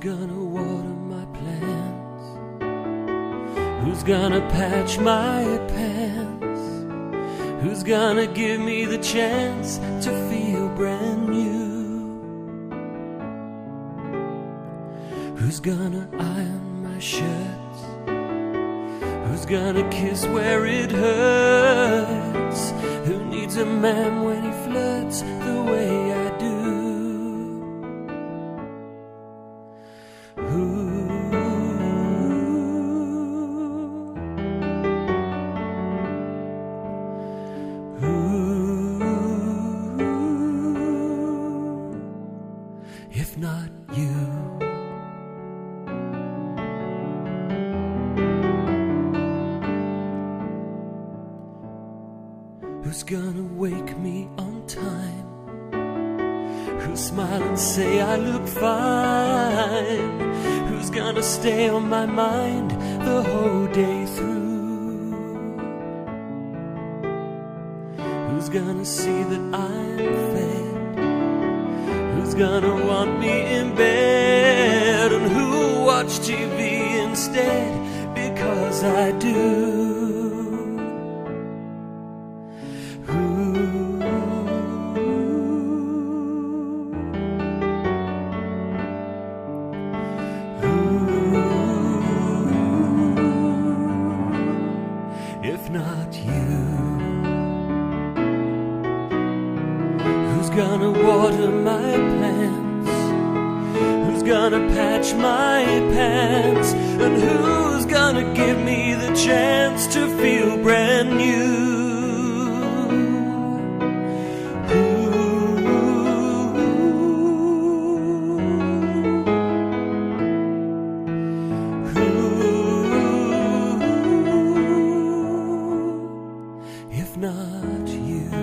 gonna water my plants? Who's gonna patch my pants? Who's gonna give me the chance to feel brand new? Who's gonna iron my shirts? Who's gonna kiss where it hurts? Who needs a man when he flirts the way I do? If not you. Who's gonna wake me on time? Who'll smile and say I look fine? Who's gonna stay on my mind the whole day through? Who's gonna see that I'm fed? Who's gonna want me in bed? And who'll watch TV instead because I do? If not you. Who's gonna water my plants? Who's gonna patch my pants? And who's gonna give me the chance to feel brand new? If not you.